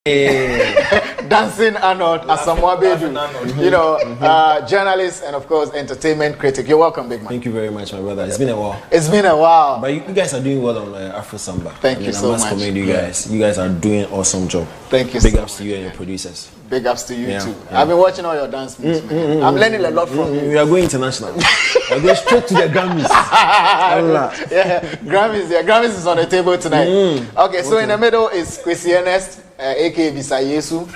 Dancing Arnold Asamoah Bedu, you know, journalist and of course entertainment critic. You're welcome, big man. Thank you very much, my brother. It's been a while. It's been a while. But you guys are doing well on Afro Samba. Thank you so much. I must commend you guys. You guys are doing an awesome job. Thank you. Big ups to you and your producers. Big ups to you too. I've been watching all your dance moves, man. I'm learning a lot from you. We are going international. We're going straight to the Grammys. Yeah, Grammys. Yeah, Grammys is on the table tonight. Okay, so in the middle is Kwesi Ernest, aka Bisa Yesu.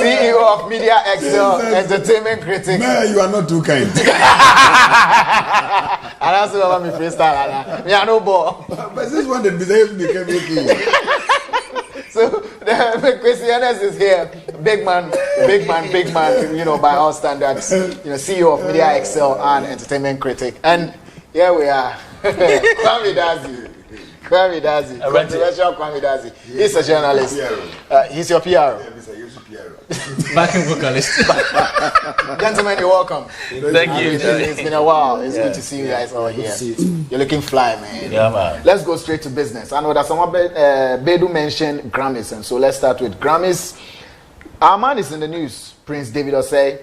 CEO of Media Excel, entertainment critic. Man, you are not too kind. And that's what I'm freestyle. Me, I know ball. But this one, the Bisa became okay. So Kwesi Ernest is here, big man, you know, by all standards, you know, CEO of Media Excel and entertainment critic. And here we are, Kwame Dazi, controversial Kwame Dazi. He's a journalist. He's your PR. Backing vocalist. Gentlemen, you're welcome. Thank you. It's been a while. It's good to see you guys all here. You're looking fly, man. Yeah, man. Let's go straight to business. I know that someone Bedu mentioned Grammys, and so let's start with Grammys. Our man is in the news, Prince David Osei,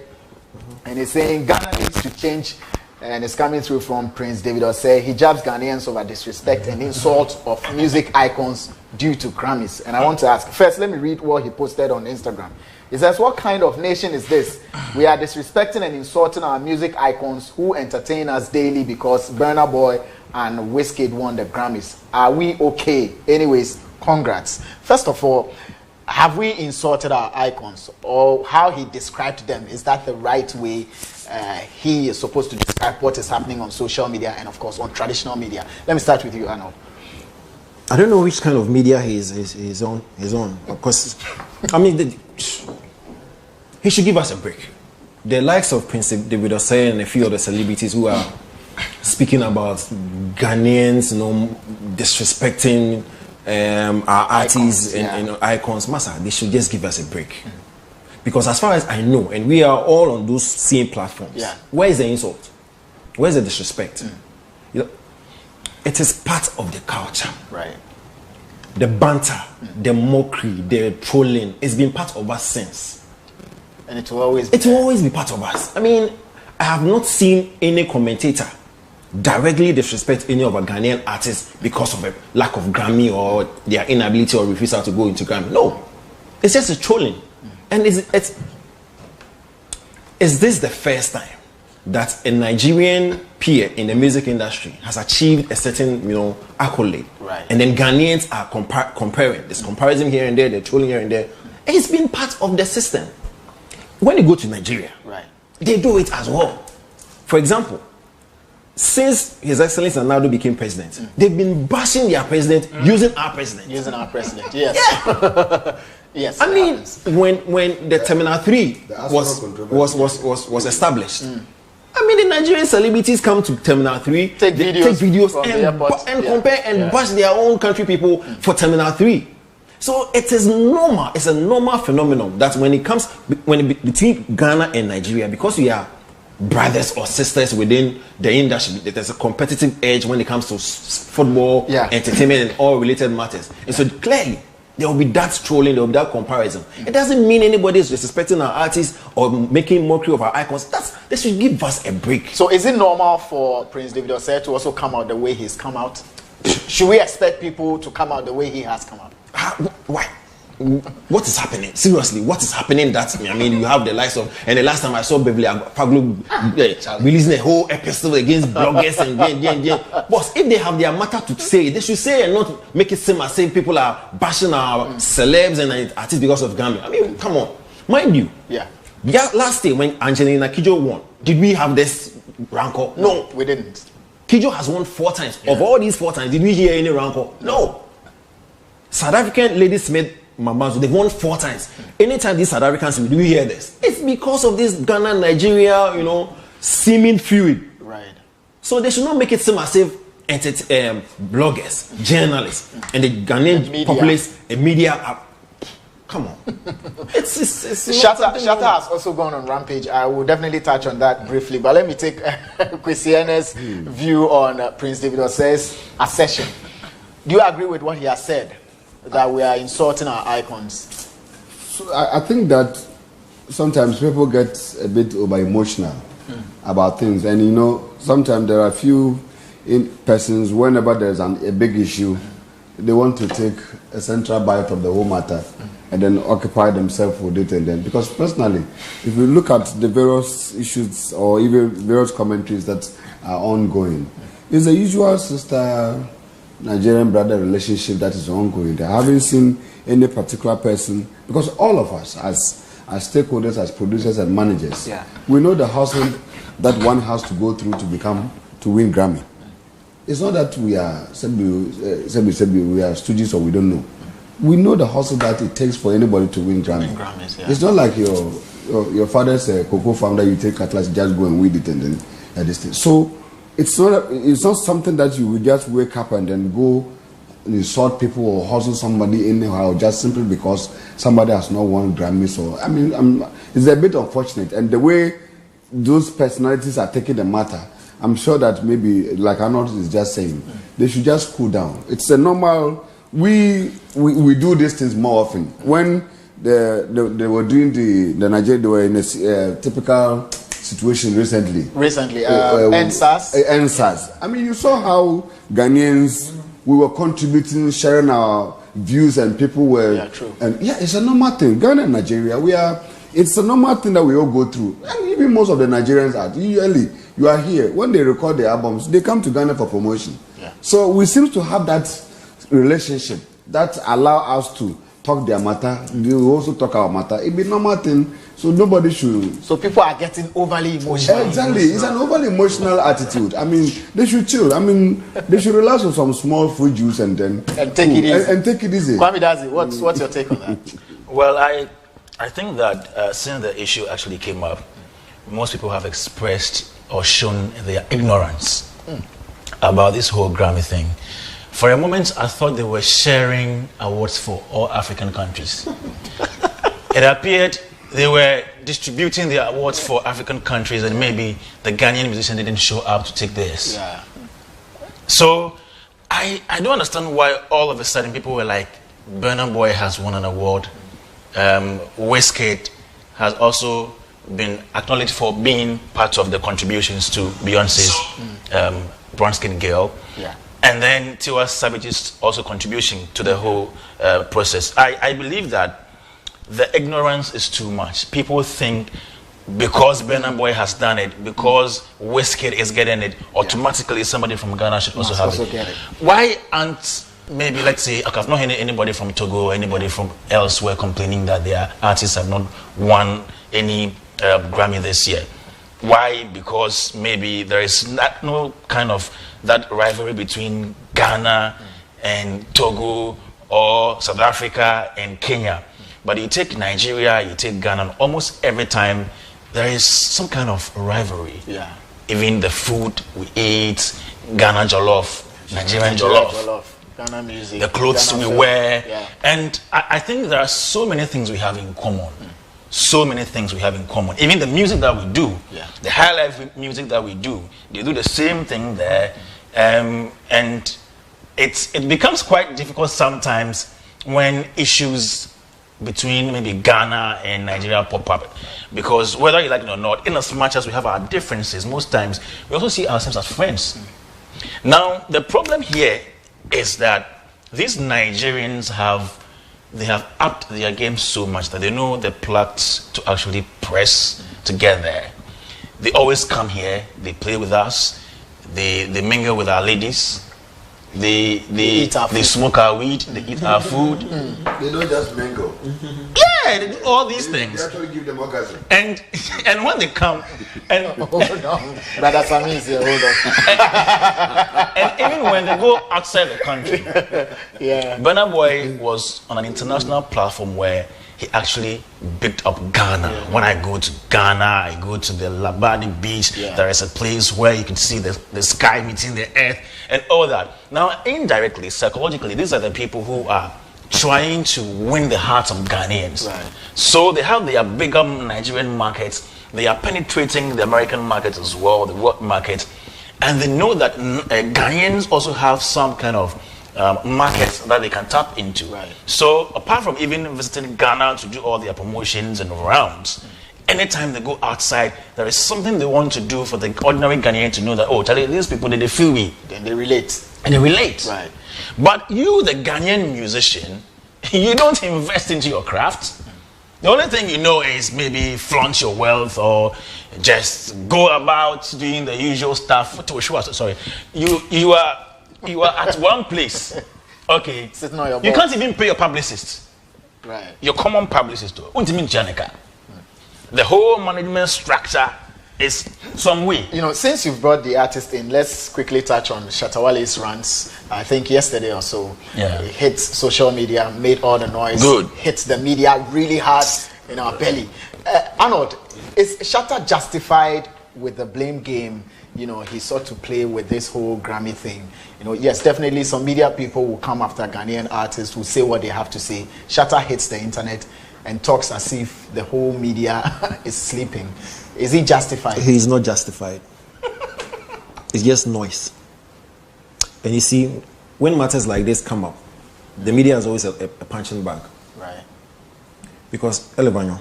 and he's saying Ghana needs to change. And it's coming through from Prince David Osei. He jabs Ghanaians over disrespect and insult of music icons due to Grammys. And I want to ask, first, let me read what he posted on Instagram. He says, what kind of nation is this? We are disrespecting and insulting our music icons who entertain us daily because Burna Boy and Wizkid won the Grammys. Are we okay? Anyways, congrats. First of all, have we insulted our icons, or how he described them? Is that the right way he is supposed to describe what is happening on social media and of course on traditional media? Let me start with you, Arnold. I don't know which kind of media he's on. Because, I mean, he should give us a break. The likes of Prince David Osei and a few other celebrities who are speaking about Ghanaians, you know, disrespecting our artists and icons, Massa, they should just give us a break. Because as far as I know, and we are all on those same platforms, where is the insult? Where is the disrespect? You know, it is part of the culture. Right. The banter, the mockery, the trolling, it's been part of us since. And it will always be part of us. I mean, I have not seen any commentator directly disrespect any of our Ghanaian artists because of a lack of Grammy or their inability or refusal to go into Grammy. No. It's just a trolling. And is this the first time that a Nigerian peer in the music industry has achieved a certain, you know, accolade? Right. And then Ghanaians are comparing. There's comparison here and there, they're trolling here and there. It's been part of the system. When you go to Nigeria, they do it as well. For example, since His Excellency Nadu became president, they've been bashing their president using our president. Using our president, yes. Yes. I mean, when the Terminal 3 was established, I mean, the Nigerian celebrities come to Terminal 3, take videos and compare and bash their own country people for Terminal 3. So it is normal. It's a normal phenomenon that when it comes between Ghana and Nigeria, because we are brothers or sisters within the industry, there's a competitive edge when it comes to football, entertainment, and all related matters. And so clearly, there will be that trolling, there will be that comparison. It doesn't mean anybody is disrespecting our artists or making mockery of our icons. They should give us a break. So is it normal for Prince David Osei to also come out the way he's come out? Should we expect people to come out the way he has come out? Why? What is happening? Seriously, what is happening? That I mean, you have the likes of, and the last time I saw Beverly Pablo releasing a whole episode against bloggers and Boss, if they have their matter to say, they should say and not make it seem as if people are bashing our celebs and artists because of Gambia. I mean, come on, mind you. Last year when Angelina Kidjo won, did we have this rancor? No, we didn't. Kidjo has won 4 times. Of all these 4 times, did we hear any rancor? No. South African Lady Smith Mamazo, they've won 4 times. Anytime these South Africans do we hear this? It's because of this Ghana, Nigeria, you know, seeming feud. Right. So they should not make it seem as if bloggers, journalists, and the Ghanaian populace and media are. Come on. it's Shatta has also gone on rampage. I will definitely touch on that briefly, but let me take Kwesi Ernest's view on Prince David Osei's accession Do you agree with what he has said, that we are insulting our icons? So I think that sometimes people get a bit over emotional about things, and you know, sometimes there are a few persons, whenever there's a big issue, they want to take a central bite of the whole matter and then occupy themselves with it. And then, because personally, if you look at the various issues or even various commentaries that are ongoing, it's the usual sister Nigerian brother relationship that is ongoing. I haven't seen any particular person, because all of us as stakeholders, as producers and managers, we know the hustle that one has to go through to win Grammy. It's not that we are we are stooges or we don't know. We know the hustle that it takes for anybody to win Grammy. It's not like your father's cocoa farm that you take cutlass, just go and weed it and then this thing. So it's not something that you will just wake up and then go insult people or hustle somebody anyhow just simply because somebody has not won Grammy. So I mean, it's a bit unfortunate, and the way those personalities are taking the matter, I'm sure that maybe, like Arnold is just saying, they should just cool down. It's a normal. We do these things more often. When they were doing the Nigeria, they were in a typical situation recently. NSAS. I mean, you saw how Ghanaians, we were contributing, sharing our views, and people were. Yeah, true. And yeah, it's a normal thing. Ghana and Nigeria, it's a normal thing that we all go through. And even most of the Nigerians are. Usually, you are here. When they record their albums, they come to Ghana for promotion. Yeah. So we seem to have that relationship that allow us to talk their matter. They will also talk our matter. It be normal thing. So nobody should. So people are getting overly emotional. Exactly. It's an overly emotional attitude. I mean, they should chill. I mean, they should relax on some small fruit juice and then take it easy. And take it easy. Kwame Dazi, what's your take on that? Well, I think that since the issue actually came up, most people have expressed or shown their ignorance about this whole Grammy thing. For a moment, I thought they were sharing awards for all African countries. It appeared they were distributing the awards for African countries, and maybe the Ghanaian musician didn't show up to take theirs. Yeah. So I don't understand why all of a sudden people were like, Burna Boy has won an award. Wizkid has also been acknowledged for being part of the contributions to Beyonce's Brown Skin Girl. Yeah. And then Tiwa Savage's also contribution to the whole process. I believe that the ignorance is too much. People think because Burna Boy has done it, because Wizkid is getting it, automatically somebody from Ghana should also have it. Why aren't, maybe, let's say, I've not heard anybody from Togo or anybody from elsewhere complaining that their artists have not won any Grammy this year? Why? Because maybe there is no kind of that rivalry between Ghana and Togo or South Africa and Kenya. But you take Nigeria, you take Ghana, and almost every time there is some kind of rivalry. Yeah. Even the food we eat, Ghana jollof, Nigerian jollof. Ghana music, the clothes Ghana we wear. Yeah. And I think there are so many things we have in common. So many things we have in common. Even the music that we do, the high life music that we do, they do the same thing there. And it becomes quite difficult sometimes when issues between maybe Ghana and Nigeria pop up, because whether you like it or not, in as much as we have our differences, most times we also see ourselves as friends. Now the problem here is that these Nigerians have upped their game so much that they know the plugs to actually press to get there. They always come here, they play with us, they mingle with our ladies, they smoke our weed, they eat our food. They don't just mingle. Yeah, they do all these things. They actually give them orgasm. And when they come, and Hold on. Brother Sami is here, hold on. and even when they go outside the country, Burna Boy was on an international platform where he actually picked up Ghana. When I go to Ghana, I go to the Labadi beach. There is a place where you can see the sky meeting the earth and all that. Now, indirectly, psychologically, these are the people who are trying to win the hearts of Ghanaians. Right. So they have their bigger Nigerian markets. They are penetrating the American market as well, the world market. And they know that Ghanaians also have some kind of markets that they can tap into. Right. So apart from even visiting Ghana to do all their promotions and rounds, anytime they go outside, there is something they want to do for the ordinary Ghanaian to know that, oh, Charlie, these people, they feel me. Then they relate. And they relate. Right. But you, the Ghanaian musician, you don't invest into your craft. The only thing you know is maybe flaunt your wealth or just go about doing the usual stuff. Sorry, you are at one place. Okay, Sitting on your you boat. can't even pay your publicist. Right. Your common publicist. The whole management structure is some way. You know, since you've brought the artist in, let's quickly touch on Shatta Wale's runs. I think yesterday or so, Yeah. it hit social media, made all the noise. Good. Hit the media really hard in our belly. Arnold, is Shatta justified with the blame game? You know, he sought to play with this whole Grammy thing. You know, yes, definitely some media people will come after Ghanaian artists who say what they have to say. Shatta hits the internet and talks as if the whole media is sleeping. Is he justified? He is not justified. It's just noise. And you see, when matters like this come up, the media is always a punching bag. Right. Because Elevanyo,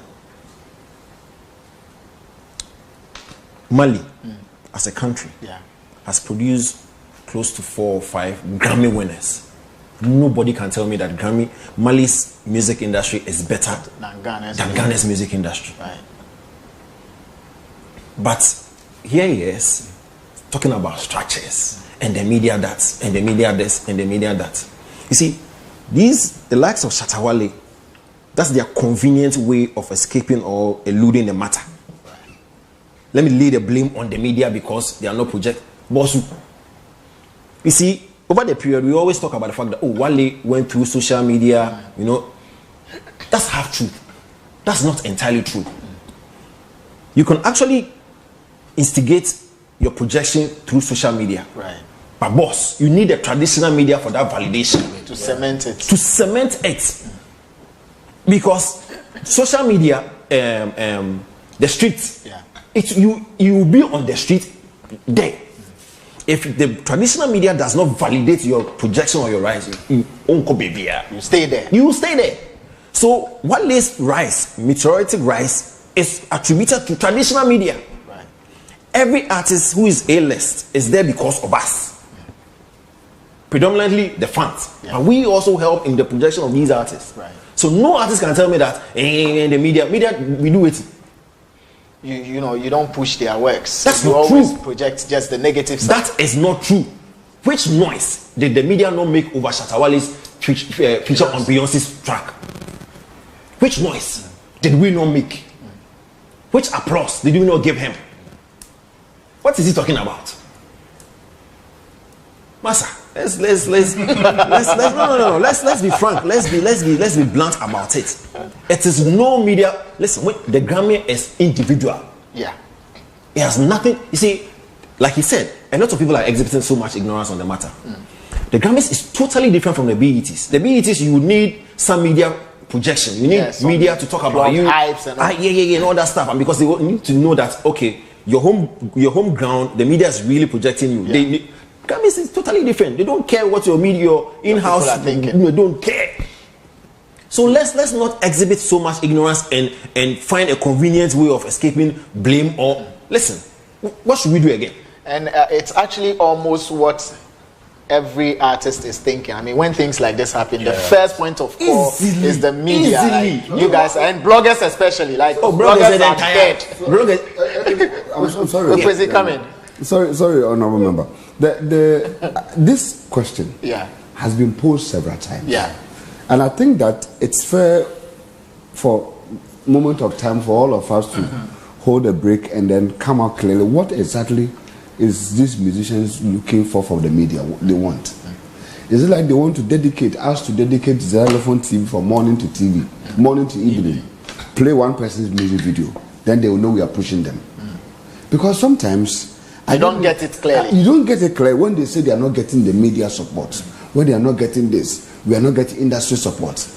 Mali, as a country, Yeah. has produced close to 4 or 5 Grammy winners. Nobody can tell me that Mali's music industry is better Than than Ghana's music industry. Right. But here he is talking about structures and the media that, and the media this, and the media that. You see, the likes of Shatta Wale, that's their convenient way of escaping or eluding the matter. Let me lay the blame on the media because they are not project. Boss, you see, over the period, we always talk about the fact that, oh, Wale went through social media, you know. That's half true. That's not entirely true. You can actually instigate your projection through social media. Right. But boss, you need the traditional media for that validation. To cement it. To cement it. Because social media, the streets, Yeah. you will be on the street there. If the traditional media does not validate your projection or your rise, you stay there. You will stay there. So Wale's rise, meteoritic rise, is attributed to traditional media. Right. Every artist who is A-list is there because of us. Predominantly the fans. Yeah. And we also help in the projection of these artists. Right. So no artist can tell me that the media, we do it. You know, you don't push their works. That's you not always true. project just the negative side. That is not true. Which noise did the media not make over Shatta Wale's feature on Beyonce's track? Which noise did we not make? Which applause did we not give him? What is he talking about? Massa, let's be frank. Let's be blunt about it. It is no media. Listen, the Grammy is individual. Yeah. It has nothing. You see, like he said, a lot of people are exhibiting so much ignorance on the matter. The Grammys is totally different from the BETs. The BETs, you need some media projection. You need media to talk about you. Hypes and all. And all that stuff. And because they need to know that, okay, your home ground, the media is really projecting you. Yeah. Grammys is totally different. They don't care what your media, your in-house, they don't care. So let's not exhibit so much ignorance and find a convenient way of escaping blame or listen. What should we do again? And it's actually almost what every artist is thinking. I mean, when things like this happen, the first point of call is the media. Like, you guys and bloggers especially. Like bloggers are dead. I'm sorry. Where is he coming? Sorry, honorable member. This question has been posed several times. Yeah. And I think that it's fair for a moment of time for all of us to hold a break and then come out clearly. What exactly is these musicians looking for from the media? What they want? Is it like they want to dedicate Xylophone TV from morning to TV, morning to evening, play one person's music video, then they will know we are pushing them? Because sometimes I don't get it clearly. You don't get it clear when they say they are not getting the media support. when they are not getting this, we are not getting industry support.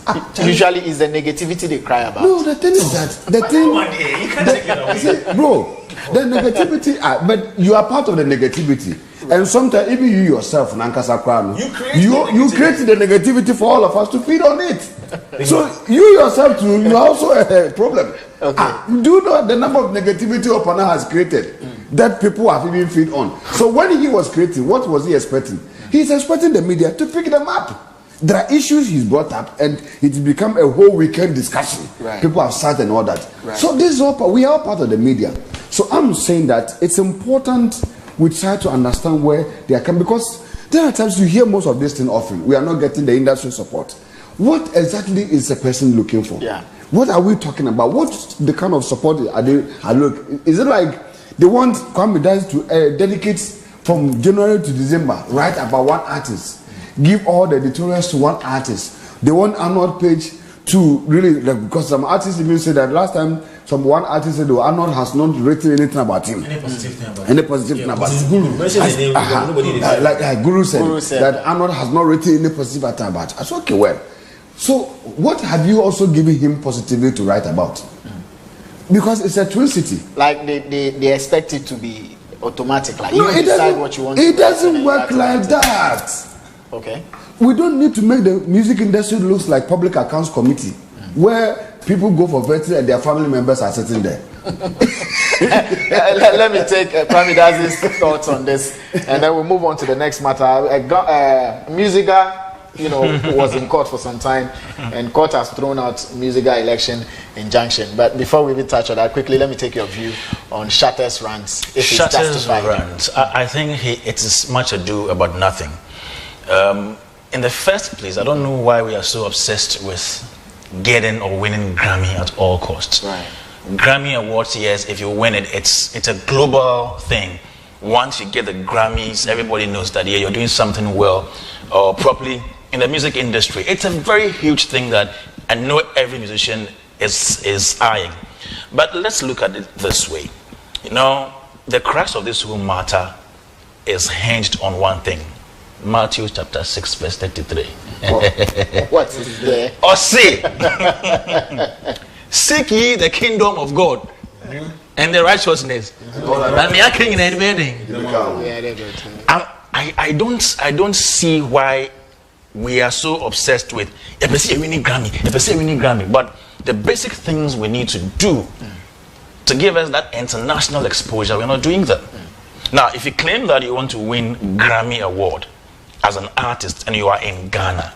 Usually, it's the negativity they cry about. No, the thing is that the thing, You can't take it away. see, bro, the negativity. But you are part of the negativity, and sometimes even you yourself, Nankasa Kwano, you create the negativity for all of us to feed on it. So you yourself too, you are also a problem. Okay. Do you know the number of negativity Opana has created that people have even feed on? So when he was creating, what was he expecting? He's expecting the media to pick them up. There are issues he's brought up, and it's become a whole weekend discussion. Right. People have sat and all that. Right. So this is all we are part of the media. So I'm saying that it's important we try to understand where they are coming, because there are times you hear most of this thing often. We are not getting the industry support. What exactly is a person looking for? Yeah. What are we talking about? What's the kind of support are they? Is it like they want Kwame Dance to dedicate from January to December, write about one artist, give all the editorials to one artist? They want Arnold Page to really, because some artists even said that last time, one artist said, oh, Arnold has not written anything about him. Any positive thing about Any positive thing about him. Guru. Mention his name, nobody did. Like Guru said, Guru said that Arnold has not written any positive thing about him. I said, okay, well. So what have you also given him positively to write about? Because it's a twin city. Like they expect it to be automatic. Like No, you it decide doesn't, what you want. it to doesn't write, work and like then that. Okay. We don't need to make the music industry look like public accounts committee, where people go for vetting and their family members are sitting there. Let me take Kwame Dazi's thoughts on this, and then we'll move on to the next matter. Musica, who was in court for some time, and court has thrown out Musica election injunction. But before we even touch on that, quickly, let me take your view on Shatta's rants. If it's Shatta's justified. rants. I think it is much ado about nothing. In the first place, I don't know why we are so obsessed with getting or winning Grammy at all costs. Right. Grammy Awards, yes, if you win it, it's a global thing. Once you get the Grammys, everybody knows that, yeah, you're doing something well or properly in the music industry. It's a very huge thing that I know every musician is eyeing. But let's look at it this way. The crux of this whole matter is hinged on one thing. Matthew chapter 6 verse 33. What is there? Or say, seek ye the kingdom of God and the righteousness. And the king in I don't see why we are so obsessed with winning Grammy. But the basic things we need to do to give us that international exposure, we're not doing that. Now, if you claim that you want to win Grammy Award as an artist and you are in Ghana,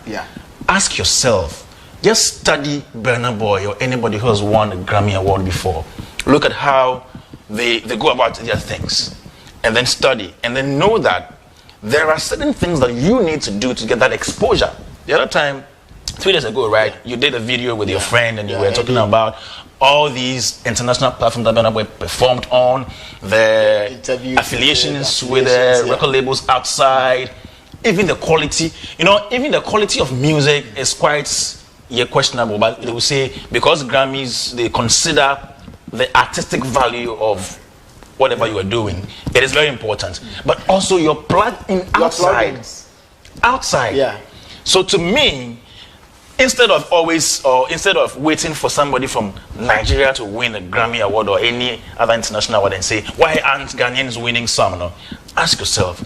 ask yourself, just study Burna Boy or anybody who has won a Grammy Award before. Look at how they go about their things, and then study, and then know that there are certain things that you need to do to get that exposure. The other time, 3 days ago, right, you did a video with your friend, and you were talking about all these international platforms that Burna Boy performed on, the affiliations with the record labels outside, even the quality. Even the quality of music is quite questionable, but they will say because Grammys, they consider the artistic value of whatever you are doing. It is very important. But also you're plugged in outside. Yeah. So to me, instead of waiting for somebody from Nigeria to win a Grammy Award or any other international award and say, why aren't Ghanaians winning some? No? Ask yourself,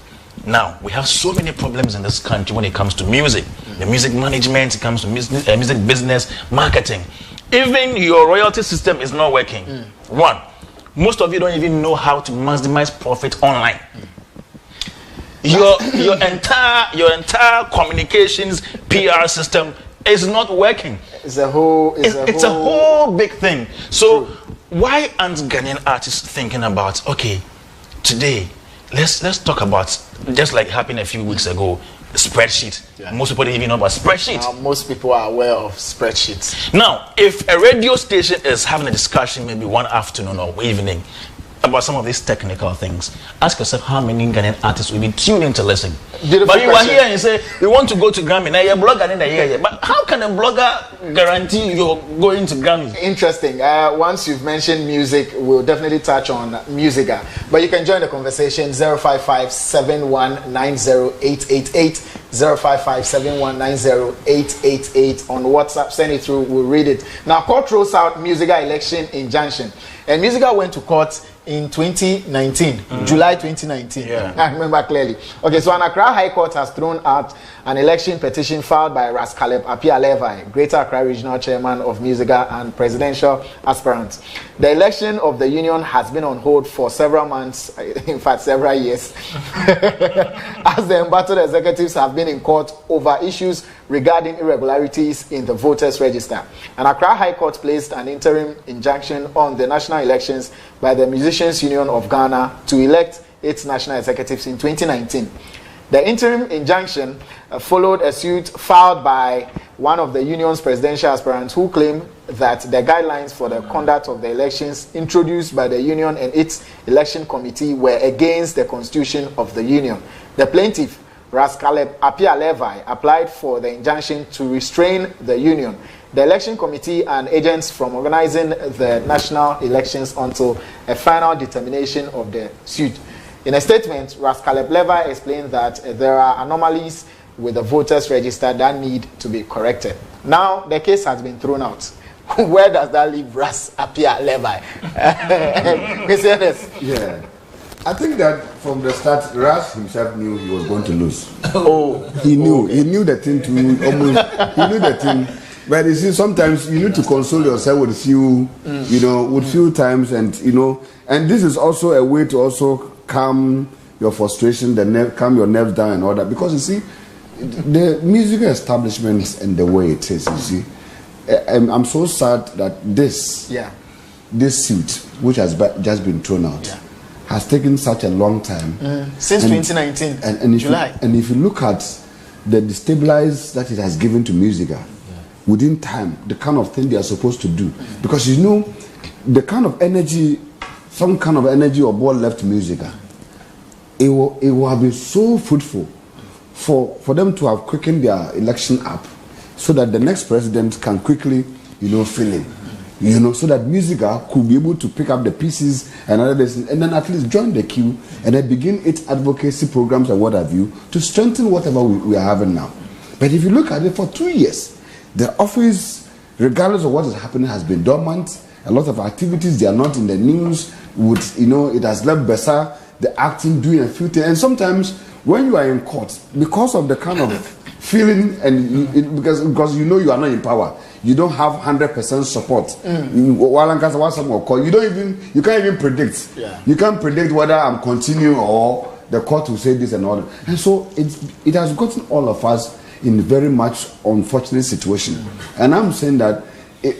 now, we have so many problems in this country when it comes to music. The music management, it comes to music business, marketing. Even your royalty system is not working. One, most of you don't even know how to maximize profit online. Your entire communications PR system is not working. It's a whole big thing. So why aren't Ghanaian artists thinking about, okay, today let's talk about, just like happened a few weeks ago, spreadsheet. Most people didn't even know about spreadsheet. Most people are aware of spreadsheets. Now, if a radio station is having a discussion maybe one afternoon or evening about some of these technical things, ask yourself how many Ghanaian artists will be tuned in to listen. But you are here and you say, we want to go to Grammy. Now you're a blogger in the year. But how can a blogger guarantee you're going to Grammy? Interesting. Once you've mentioned music, we'll definitely touch on Musica. But you can join the conversation 055-7190888. 055-7190-888 on WhatsApp. Send it through, we'll read it. Now, court throws out Musica election injunction. And Musica went to court in 2019, July 2019. Yeah. I remember clearly. Okay, so an Accra High Court has thrown out an election petition filed by Ras Caleb Apia Levi, Greater Accra Regional Chairman of Musica and presidential aspirant. The election of the union has been on hold for several months, in fact, several years, as the embattled executives have been in court over issues regarding irregularities in the voters' register. An Accra High Court placed an interim injunction on the national elections by the Musicians Union of Ghana to elect its national executives in 2019. The interim injunction followed a suit filed by one of the union's presidential aspirants who claimed that the guidelines for the conduct of the elections introduced by the union and its election committee were against the constitution of the union. The plaintiff, Ras Caleb Apia Levi, applied for the injunction to restrain the union, the election committee, and agents from organizing the national elections until a final determination of the suit. In a statement, Ras Caleb Levi explained that there are anomalies with the voters' register that need to be corrected. Now, the case has been thrown out. Where does that leave Ras Apia Levi? Yeah. I think that from the start, Ras himself knew he was going to lose. Oh, he knew. Okay. He knew the thing to almost. He knew the thing. But you see, sometimes you need to console yourself with few, with few times, and and this is also a way to also calm your frustration, calm your nerves down and all that. Because you see, the musical establishment and the way it is, you see, I'm so sad that this suit, which has just been thrown out, has taken such a long time. Since 2019, and July. And if you look at the destabilize that it has given to Musica, within time, the kind of thing they are supposed to do. Because the kind of energy, some kind of energy or ball left Musica, it will have been so fruitful for them to have quickened their election up so that the next president can quickly, fill in. So that Musica could be able to pick up the pieces and other things, and then at least join the queue and then begin its advocacy programs and what have you to strengthen whatever we are having now. But if you look at it for 2 years, the office, regardless of what is happening, has been dormant. A lot of activities, they are not in the news. It has left Bessa, the acting, doing a few things. And sometimes when you are in court, because of the kind of feeling and because you are not in power, you don't have 100% support. You can't even predict. You can't predict whether I'm continuing or the court will say this and all that. And so it has gotten all of us in a very much unfortunate situation. And I'm saying that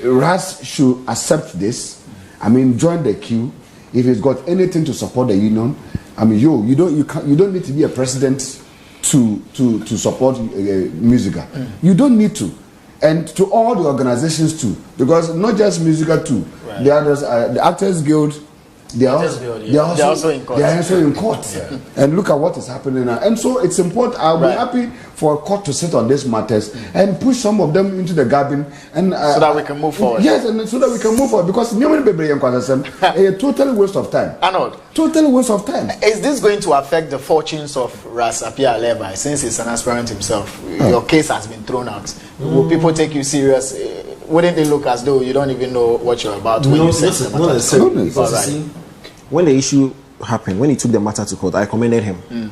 Ras should accept this. Join the queue. If he's got anything to support the union, you don't need to be a president to support Musica. You don't need to. And to all the organizations too, because not just Musica too. Right. The others, the Actors Guild, they are also in court. They are also in court. And look at what is happening now. And so it's important. I'll be happy for a court to sit on these matters and push some of them into the garden, and so that we can move forward. Yes, and so that we can move forward, because a total waste of time. Arnold, total waste of time. Is this going to affect the fortunes of Ras Apia Levi, since he's an aspirant himself? Your case has been thrown out. Will people take you serious? Wouldn't it look as though you don't even know what you're about when you say the matter? When the issue happened, when he took the matter to court, I commended him.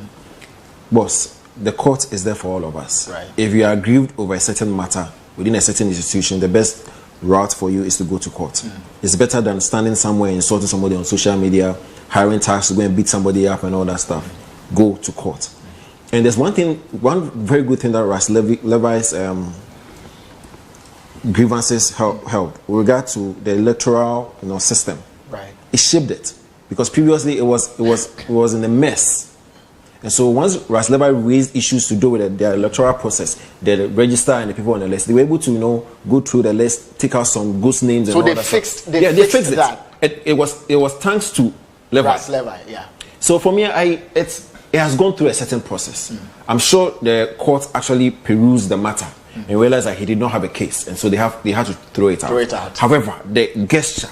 Boss, the court is there for all of us. Right. If you are aggrieved over a certain matter within a certain institution, the best route for you is to go to court. It's better than standing somewhere insulting somebody on social media, hiring tax to go and beat somebody up and all that stuff. Go to court. And there's one very good thing that Ras Levi's grievances help with regard to the electoral system. Right. It shaped it, because previously it was in a mess. And so once Ras Levi raised issues to do with their electoral process, the register and the people on the list, they were able to go through the list, take out some ghost names and all that. They fixed that. It was thanks to Levi. Ras Levi, yeah. So for me, it has gone through a certain process. I'm sure the court actually perused the matter and realized that he did not have a case, and so they had to throw it out. However, the gesture,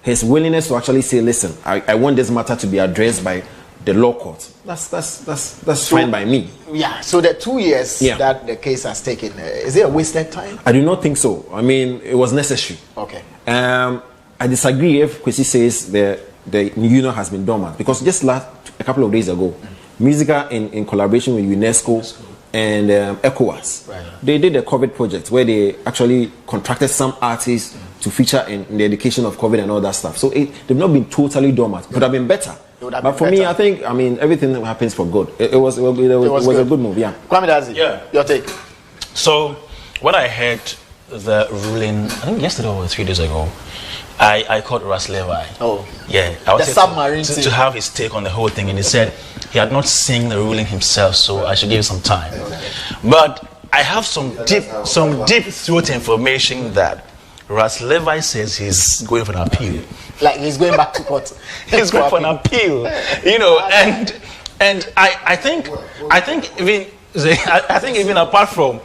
his willingness to actually say, listen, I want this matter to be addressed by the law court, that's fine by me. Yeah. So the 2 years Yeah. that the case has taken, is it a wasted time? I do not think so. I mean, it was necessary. Okay. I disagree if Kwesi says the union has been dormant, because just a couple of days ago, Musica in collaboration with UNESCO and ECOWAS, they did a COVID project where they actually contracted some artists to feature in the education of COVID and all that stuff. So they've not been totally dormant. It could have been better. But for me, I think, everything happens for good. It was a good move, yeah. Kwame Dazi, Yeah. your take. So when I heard the ruling, I think yesterday or 3 days ago, I called Ras Levi. Oh. Yeah. I was The submarine to have his take on the whole thing, and he said he had not seen the ruling himself, so I should give him some time. But I have some deep throat information that Ras Levi says he's going for an appeal. Like he's going back to court. He's going for an appeal, and I think even apart from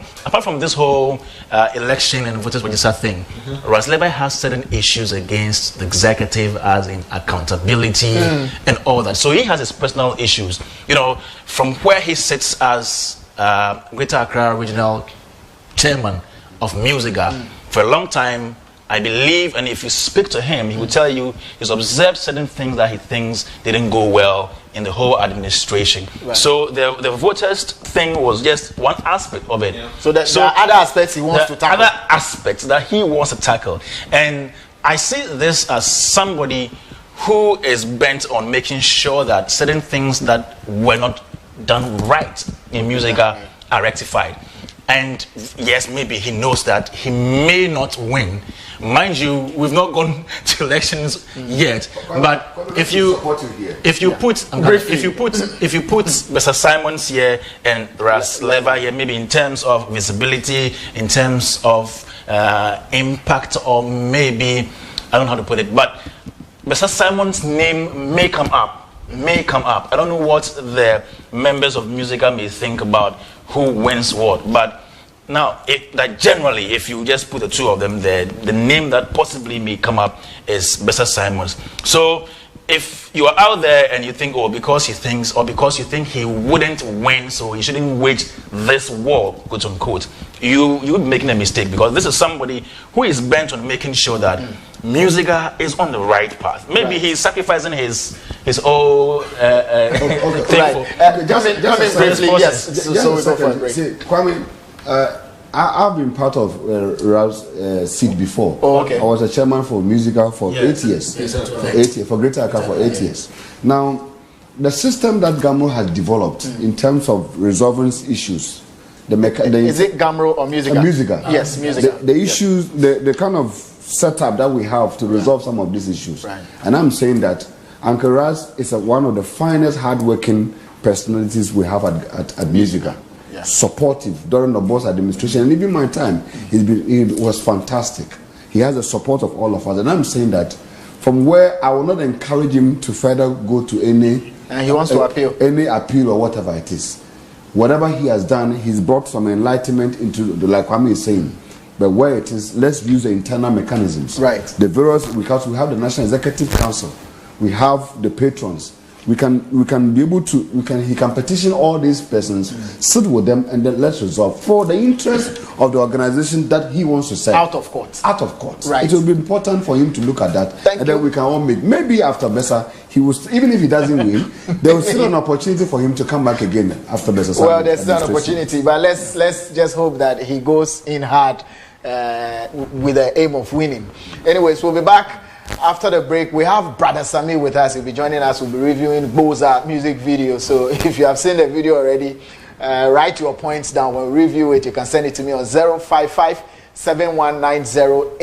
this whole election and voters register thing, Ras Levi has certain issues against the executive, as in accountability and all that. So he has his personal issues, from where he sits as Greater Accra Regional Chairman of Musica for a long time. I believe, and if you speak to him, he will tell you he's observed certain things that he thinks didn't go well in the whole administration. Right. So the voters thing was just one aspect of it. Yeah. So there are other aspects he wants to tackle. Other aspects that he wants to tackle. And I see this as somebody who is bent on making sure that certain things that were not done right in Musica are rectified. And yes, maybe he knows that he may not win. Mind you, we've not gone to elections yet. But if you put Mr. Simons here and Ras Levi here, maybe in terms of visibility, in terms of impact, or maybe I don't know how to put it, but Mr. Simons' name may come up. I don't know what the members of Musica may think about who wins what, but now generally, if you just put the two of them there, the name that possibly may come up is Mr. Simons. So if you are out there and you think, because you think he wouldn't win, so he shouldn't wage this war, quote unquote, you're making a mistake, because this is somebody who is bent on making sure that Musica is on the right path. Maybe he's sacrificing his whole thing for just briefly, yes. So we go for a break. See, Kwame, I've been part of Rav's seat before. Oh, okay. I was a chairman for Musica for 8 years. For Greater Accra for 8 years. Now, the system that GAMRO has developed in terms of resolving issues, is it GAMRO or Musica? Musica. Yes, Musica. The issues, the kind of setup that we have to resolve some of these issues. Right. And I'm saying that Uncle Raz is one of the finest hardworking personalities we have at Musica. Yeah. Supportive during the boss administration, and even my time, he was fantastic. He has the support of all of us, and I'm saying that from where I will not encourage him to further go to any. And he wants to appeal. Any appeal or whatever it is. Whatever he has done, he's brought some enlightenment into like Kwame is saying. But where it is, let's use the internal mechanisms. Right. The various, because we have the National Executive Council, we have the patrons. We can be able to, he can petition all these persons, sit with them, and then let's resolve for the interest of the organization that he wants to serve. Out of court. Out of court. Right. It will be important for him to look at that. Then we can all make, maybe after Besa, he will, even if he doesn't win, there will still an opportunity for him to come back again after Besa. Well, there's still an opportunity, but let's just hope that he goes in hard with the aim of winning. Anyways, we'll be back after the break. We have Brother Sami with us. He'll be joining us. We'll be reviewing Boza music video. So if you have seen the video already, write your points down. When we review it, you can send it to me on 055 7190